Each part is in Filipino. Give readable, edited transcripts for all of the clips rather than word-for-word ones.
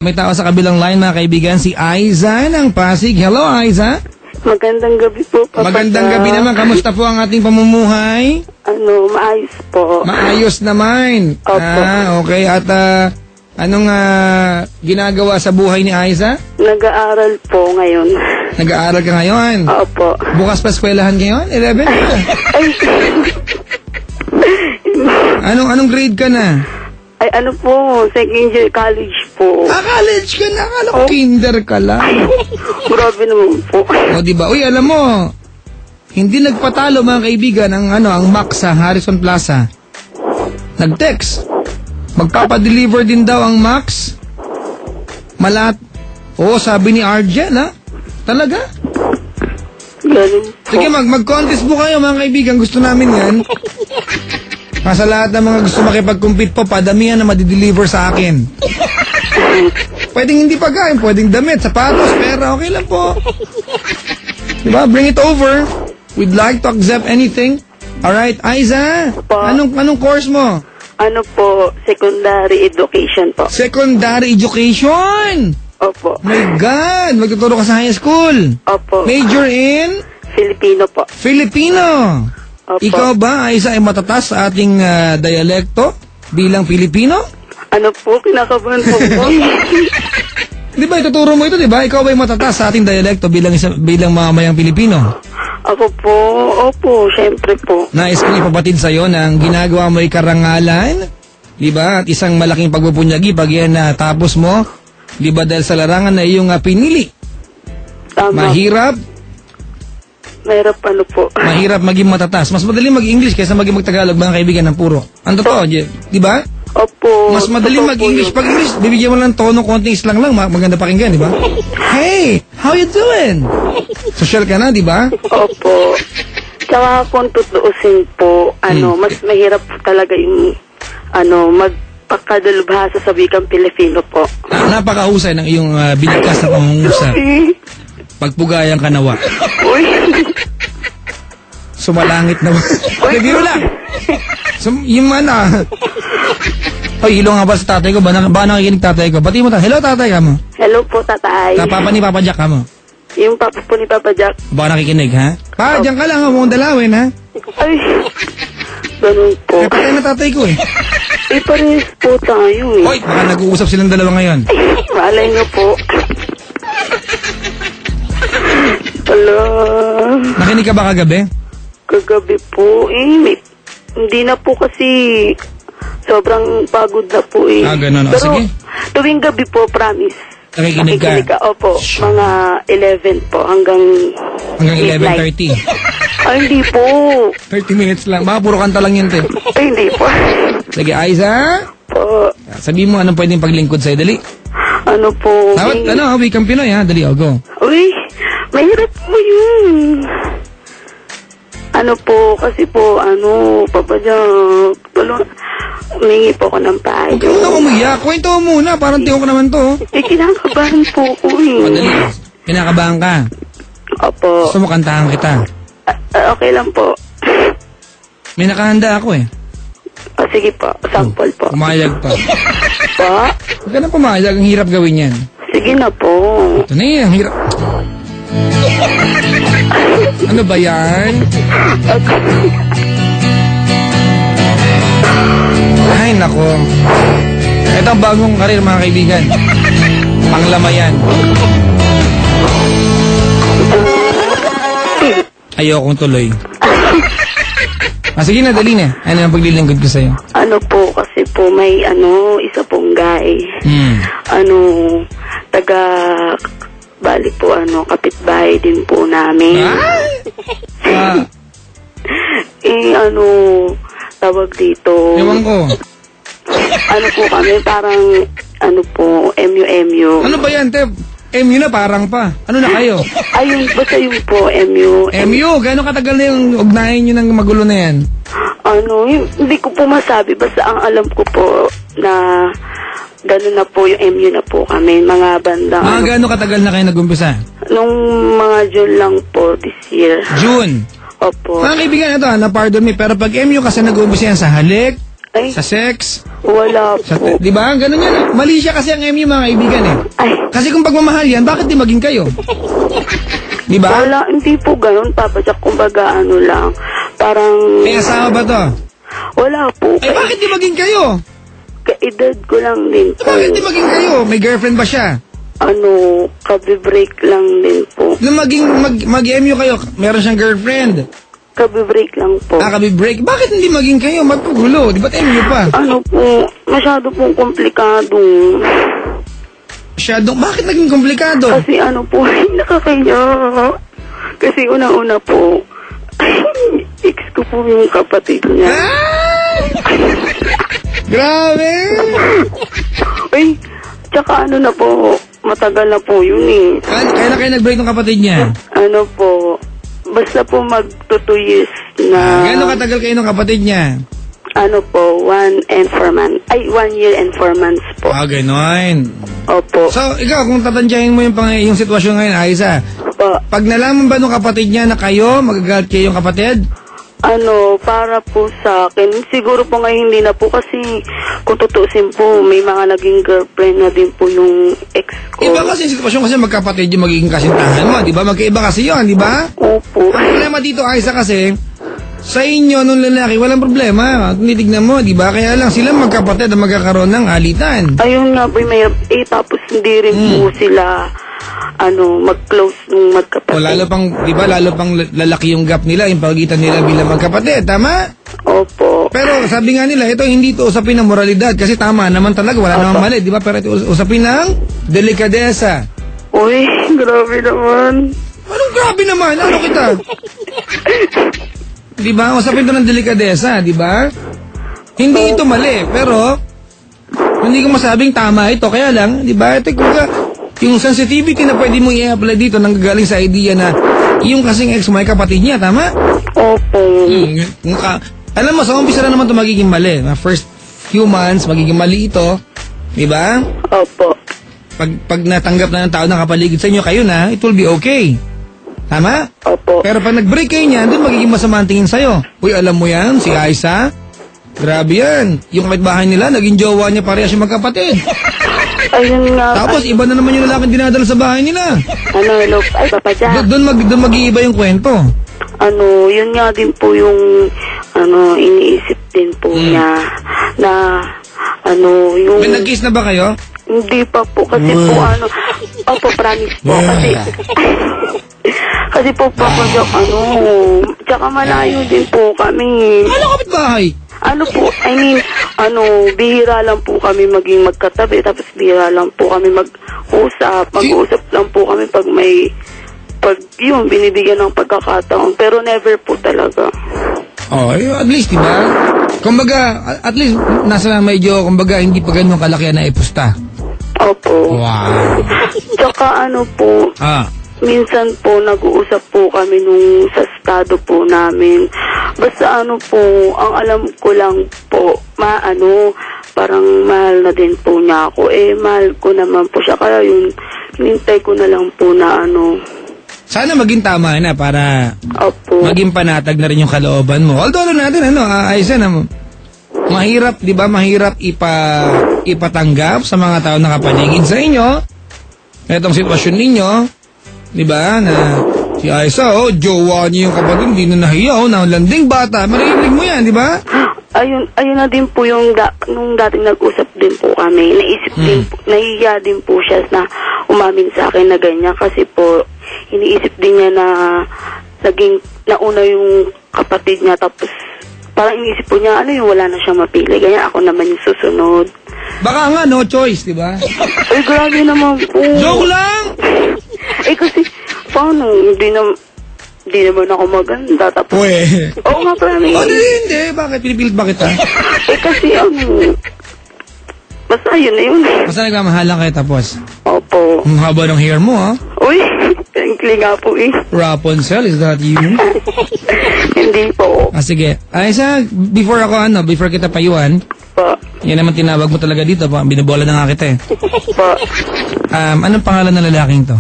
May tao sa kabilang line, mga kaibigan, si Aiza ng Pasig. Hello, Aiza. Magandang gabi po, Papa. Magandang gabi naman. Kamusta po ang ating pamumuhay? Maayos po. Maayos naman. Opo. Okay. At anong ginagawa sa buhay ni Aiza? Nag-aaral po ngayon. Nag-aaral ka ngayon? Opo. Bukas pa eskwelahan ngayon? 11? Ay, Anong grade ka na? ay ano po, second year college po. College ka na. Akala ko kinder ka lang. Grabe naman po. O, diba? Uy, alam mo, hindi nagpatalo, mga kaibigan, ang Max sa Harrison Plaza. Nag-text. Magpapadeliver din daw ang Max. Sabi ni Arjen, ha? Talaga? Ganun po. Sige, mag-contest po kayo, mga kaibigan. Gusto namin yan. Sa lahat ng mga gusto makipag-compete po, padamihan na madideliver sa akin. Pwedeng hindi pagkain, pwedeng damit, sapatos, pera, okay lang po. Diba? Bring it over. We'd like to accept anything. Alright, Aiza, anong course mo? Ano po, secondary education po. Secondary education! Opo. My God! Magtuturo ka sa high school. Opo. Major in? Filipino po. Filipino. Opo. Ikaw ba, Aiza, ay matatas sa ating dialekto bilang Filipino? Ano po, kinakabahan po po. Di ba, ituturo mo ito, di ba? Ikaw ba ay matatas sa ating dialekto bilang mamayang Pilipino? Ako po, opo, syempre po. Nais kong ipabatid sa'yo na ang ginagawa mo ay karangalan, di ba? At isang malaking pagpupunyagi pag yan tapos mo, di ba, dahil sa larangan na iyong pinili. Tama. Mahirap Po. Mahirap maging matatas. Mas madali mag-English kaysa maging mag-Tagalog, mga kaibigan, ng puro. Ang totoo, di ba? Opo. Mas madali mag-English. Pag English, bibigyan mo lang tono, konting islang lang, maganda pakinggan, di ba? Hey, how you doing? Social ka na, di ba? Opo. Tsaka kung tutuusin po, mas mahirap po talaga yung, magpakadalubhasa sa wikang Pilipino po. Napakahusay ng iyong binigkas na pangungusap. Pagpugayan ka nawa. Uy. Sumalangit na. Biro lang. Yung Hoy, hilo nga ba sa tatay ko? Ba nakikinig tatay ko? Bati mo hello tatay ka mo. Hello po, tatay. Papa ni Papa Jack ka mo. Yung papa po ni Papa Jack. Baka nakikinig, ha? Diyan ka lang, huwag mong dalawin, ha? Ay, ganun po. Patay na tatay ko, eh. Parehas po tayo, eh. Hoy, baka nag-uusap silang dalawa ngayon. Ay, malay niyo po. Hello. Nakinig ka ba kagabi? Kagabi po, hindi na po kasi sobrang pagod na po, eh. Ganun. Pero, sige. tuwing gabi po, promise. Nakikinig ka? Opo, mga 11 po, hanggang 11:30. Ay, hindi po. 30 minutes lang. Baka puro kanta lang yun, te. Ay, hindi po. Sige, Aiza. Po. Sabi mo, anong pwedeng paglingkod sa'yo? Dali. Ano po? Wikang Pinoy, ha? Dali, go. Uy, mahirap po yun. Kasi po, Papa Jack, humingi po ako ng payo. Huwag ka muna umiyak. Kwento mo muna. Parang tiyo ko naman to. Kinakabahan po ko, eh. Madali. Kinakabahan ka. Opo. Gusto mo kantahan kita. Okay lang po. May nakahanda ako, eh. Sige po, sample po. Pumayag pa. Po? Huwag ka na pumayag. Ang hirap gawin yan. Sige na po. Ito na yan. Ang hirap. Ano ba yan? Ay, nako. Ito ang bagong karir, mga kaibigan. Panglamayan. Ayokong tuloy. Sige na, dali na. Ano ang paglilingkod ko sa'yo? Kasi po may isa pong guy. Bali po kapitbahay din po namin. Tawag dito. Ewan ko. Po kami, parang MU. Ano ba yan, Tep? MU na parang pa. Ano na kayo? Ayun, basta yung po, MU. MU? Gano'ng katagal na yung ugnayan nyo ng magulo na yan? Hindi ko po masabi. Basta ang alam ko po na gano'n na po yung MU na po kami. Mga banda. Gano'ng katagal na kayo nag-umpisa? Nung mga June lang po this year. June? Opo. Mga kaibigan, ito na-pardon me. Pero pag MU kasi nag-umpisa yan sa halik, Ay, Sa sex? wala Sa, po. di ba? Ganun yan. Mali siya kasi ang MU, mga kaibigan eh. Ay, Kasi kung pagmamahal yan, bakit di maging kayo? Di ba? wala, hindi po ganun, Papa Jack. Kumbaga, ano lang, parang... May asawa ba to? Wala po. Eh, bakit di maging kayo? Kaedad ko lang din Eh, po. bakit di maging kayo? May girlfriend ba siya? Ano, kabe-break lang din po. Nung mag-MU kayo, meron siyang girlfriend. Kabe-break lang po. Break. Bakit hindi maging kayo? Magpagulo. Di ba't MU pa? Ano po, masyado pong komplikado. Bakit naging komplikado? Kasi ano po, nakakaya. Kasi unang-una po, ex ko po yung kapatid niya. Grabe! Ay, tsaka ano na po, matagal na po yun eh. Kailan kayo nag-break ng kapatid niya? Ano po, basta po mag-2 years na... Gano'ng katagal kayo ng kapatid niya? Ano po, 1 year and 4 months po. Gano'n. Opo. So, ikaw, kung tatantyahin mo yung sitwasyon ngayon, Aiza, Po. pag nalaman ba nung kapatid niya na kayo, magagalit kayo yung kapatid? Ano, para po sa akin, siguro po ngayon hindi na po kasi kung tutusin po, may mga naging girlfriend na din po yung ex ko. Iba kasi yung sitwasyon kasi magkapatid yung magiging kasintahan mo, di ba? Magkaiba kasi yun, di ba? Opo. Ang problema dito, Aiza, kasi, sa inyo, nung lalaki, walang problema. Tinitignan mo, di ba? Kaya lang sila magkapatid na magkakaroon ng alitan. Ayun nga po, may, tapos hindi rin po sila, mag-close nung magkapatid. O lalo pang, di ba, lalo pang lalaki yung gap nila, yung pagitan nila bilang magkapatid, tama? Opo. Pero sabi nga nila, ito hindi ito usapin ng moralidad kasi tama naman talaga, wala namang mali, di ba? Pero ito usapin ng delikadesa. Uy, grabe naman. Anong grabe naman? Ano kita? Di ba? Usapin ito ng delikadesa, di ba? Hindi ito mali, pero hindi ko masabing tama ito. Kaya lang, di ba? Ito yung sensitivity na pwede mong i-apply dito nanggagaling sa idea na yung kasing ex mo ay kapatid niya, tama? Opo. Alam mo, sa umpisa na naman ito magiging mali. Na first few months, magiging mali ito. Di ba? Opo. Pag natanggap na ng tao na kapaligid sa inyo, kayo na, it will be okay. Tama? Opo. Pero pag nag-break kayo niyan, doon magiging masama ang tingin sa'yo. Uy, alam mo yan, si Aiza, grabe yan. Yung kapitbahay nila, naging jowa niya parehas yung magkapatid. Ayun nga. Tapos, iba na naman yung lalaking dinadala sa bahay nila. Hello, ay, Papa Jack. Doon mag-iiba yung kwento. Yun nga din po yung, iniisip din po niya na, yung... May nag-kiss na ba kayo? Hindi pa po, kasi po, opo, promise po, kasi... Kasi po, Papa Jack, tsaka malayo din po kami. Ano kapitbahay? Bihira lang po kami maging magkatabi, tapos bihira lang po kami mag-usap. Mag-usap lang po kami pag yun, binibigyan ng pagkakataon. Pero never po talaga. At least, diba? Kumbaga, at least, nasa medyo, kumbaga, hindi pa ganun kalaki na ipusta. Opo. Wow. Tsaka po, minsan po nag-uusap po kami nung sa estado po namin. Basta po, ang alam ko lang po, parang mahal na din po niya ako. Mahal ko naman po siya. Kaya yun, hinintay ko na lang po na Sana maging tama na para Opo. maging panatag na rin yung kalooban mo. Although natin, Aiza, mahirap, di ba, mahirap ipatanggap sa mga tao na kapaligid sa inyo. Itong sitwasyon ninyo, di ba, na si Aiza, jowa niya yung kapatid, hindi na nahiya, na landing bata. Marinig mo yan, di ba? Ayun na din po yung nung dating nag-usap din po kami. Naisip din po, nahiya din po siya na umamin sa akin na ganyan kasi po iniisip din niya na naging nauna yung kapatid niya tapos parang iniisip po niya wala na siyang mapili. Ganyan ako naman yung susunod. Baka nga no choice, di ba? Ay, grabe naman po. Joke lang! Kasi paano? Hindi naman ako maganda. Tapos, oo nga, promise. Hindi. Bakit? Pinipilit ba kita? Kasi basta yun na yun. Basta nagmamahalan kayo tapos? Opo. Ang haba ng hair mo, ha? Uy, thankfully nga po Rapunzel, is that you? Hindi po. Sige. Aiza, before kita payuhan, Po. yan naman tinawag mo talaga dito, binibola na nga kita eh. Po. Anong pangalan ng lalaking to?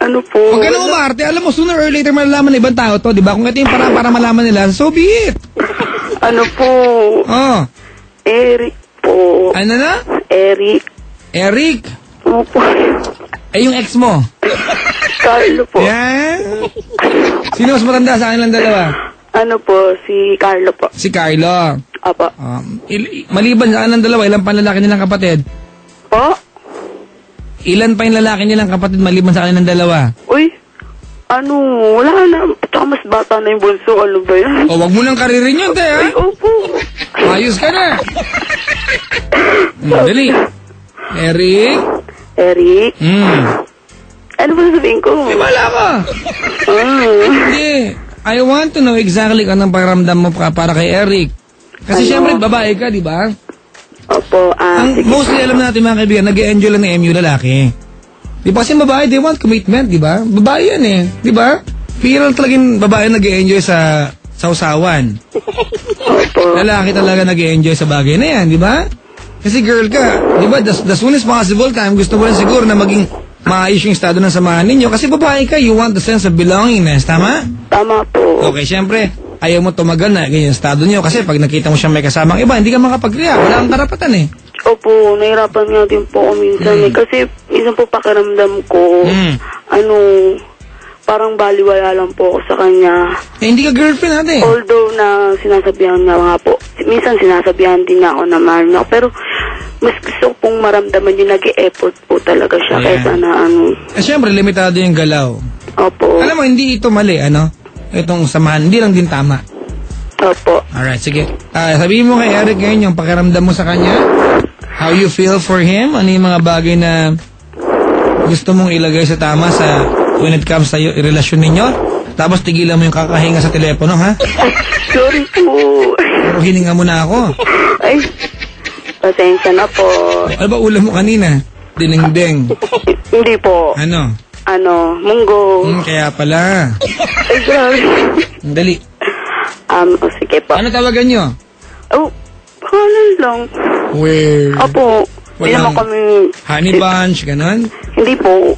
Po? Huwag ka na umarte. Alam mo, sooner or later malalaman ng ibang tao to, di ba? Kung ito yung para malaman nila, so be it. Ano po? Oh. Eric po. Ano na? Eric. Eric. Opo. Yung ex mo? Carlo po. Yan. Sino mas matanda sa kanilang dalawa? Ano po? Si Carlo po. Si Carlo. Opo. Maliban sa kanilang dalawa, ilan pa ang lalaki nilang kapatid? Po? Ilan pa yung lalaki nilang kapatid maliban sa kanilang dalawa? Uy, wala na. Tsaka mas bata na yung bunso. Ano ba yan? O, wag mo nang karirin yun, te, ha? Ay, opo. Ayos ka na. Dali. Eric? Eric? Ano ba sabihin ko? Wala ka. Hindi. I want to know exactly kung anong pakiramdam mo para kay Eric. Kasi syempre, babae ka, di ba? Opo, Ang mostly alam natin mga kaibigan, nag-e-enjoy lang ng MU lalaki. Di ba kasi babae, they want commitment, di ba? Babae yan eh, di ba? Pero talagang babae nag-e-enjoy sa usawan. Lalaki talaga nag-e-enjoy sa bagay na yan, di ba? Kasi girl ka, di ba? The soonest possible time, gusto mo rin siguro na maging maayos yung estado ng samahan ninyo. Kasi babae ka, you want the sense of belongingness, tama? Tama po. Okay, syempre, ayaw mo tumagal na ganyan estado nyo kasi pag nakita mo siya may kasamang iba, hindi ka makapag-react. Wala kang karapatan eh. Opo, nahirapan nga din po ako minsan eh. Kasi minsan po pakiramdam ko, parang baliwala lang po ako sa kanya. Eh, hindi ka girlfriend natin. Although na sinasabihan nga nga po, minsan sinasabihan din niya ako na mahal niya ako. Pero mas gusto pong maramdaman yung nag-e-effort po talaga siya kaysa na Eh, syempre, limitado yung galaw. Opo. Alam mo, hindi ito mali, itong samahan, hindi lang din tama. Opo. Alright, sige. Sabihin mo kay Eric ngayon yung pakiramdam mo sa kanya. How you feel for him? Ano yung mga bagay na gusto mong ilagay sa tama when it comes sa relasyon ninyo? Tapos tigilan mo yung kakahinga sa telepono, ha? Sorry po. Pero hininga mo na ako. Ay, pasensya na po. Ano ba ulam mo kanina? Dinengdeng. Hindi po. Ano? Munggo. Kaya pala. Ay, grabe. Dali. Sige po. Ano tawagan nyo? Pangalan lang. Weird. Opo. Hindi naman kami... Honey bunch, ganon? Hindi po.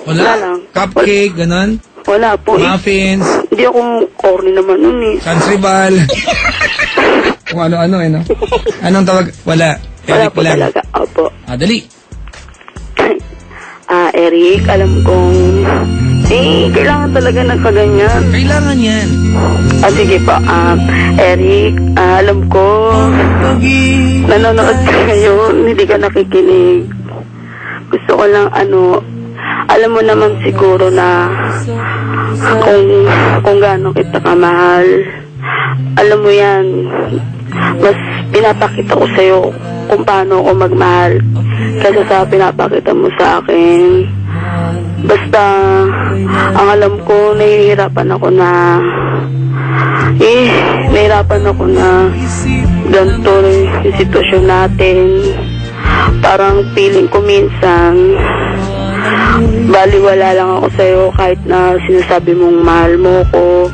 Wala lang. Cupcake, ganon? Wala po. Muffins. Hindi ako corny naman nun eh. Sansribal. Kung ano-ano no? Anong tawag? Wala. Wala Eric po lang. talaga. Opo. Dali. Eric, alam kong... kailangan talaga ng kaganyan. Kailangan yan. Sige po. Eric, alam ko... nanonood ka ngayon, hindi ka nakikinig. Gusto ko lang alam mo naman siguro na kung gaano kita kamahal. Alam mo yan, mas pinapakita ko sa'yo kung paano ako magmahal kaysa sa pinapakita mo sa akin. Basta, ang alam ko, nahihirapan ako na ganito yung sitwasyon natin. Parang feeling ko minsan, baliwala lang ako sa'yo kahit na sinasabi mong mahal mo ko.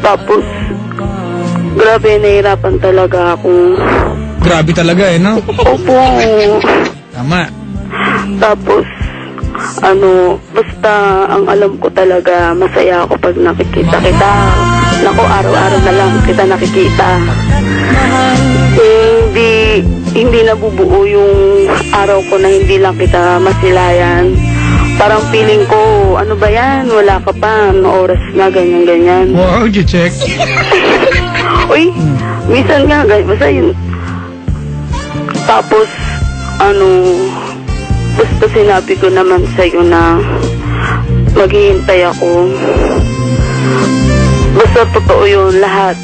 Tapos, grabe, nahihirapan talaga akong... Grabe talaga no? Opo. Tama. Tapos, basta ang alam ko talaga, masaya ako pag nakikita kita. Naku, araw-araw na lang kita nakikita. Hindi nabubuo yung araw ko na hindi lang kita masilayan. Parang feeling ko, ano ba yan? Wala ka pa, oras na, ganyan-ganyan. Wow, did you check? Uy, minsan nga, basta yun. Tapos, basta sinabi ko naman sa'yo na maghihintay ako. Basta totoo yun lahat.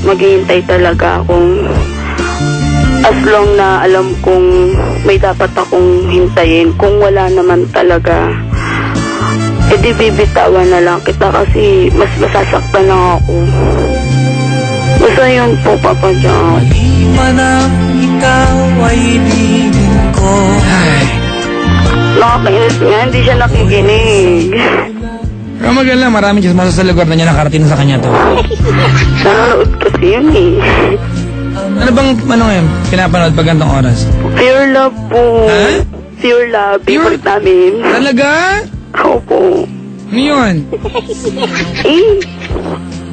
Maghihintay talaga akong as long na alam kong may dapat akong hintayin. Kung wala naman talaga, edi bibitawan na lang kita kasi mas masasaktan lang ako. Basta yun po, Papa John. Manang ikaw ay ibigin ko. Nakakainis nga, hindi siya nakikinig. Pero maganda, maraming chismosa sa lugar na niya nakarating sa kanya to. Nanonood kasi yun eh. Ano bang, ngayon, pinapanood pag gantong oras? Pure Love po. Ha? Pure Love, favorite namin. Talaga? Opo. Ano yun? Eh,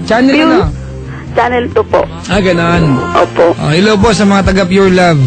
Channel Pure- ano? Channel 2 po. Ah, ganon. Opo. Oh, hello po sa mga taga Pure Love.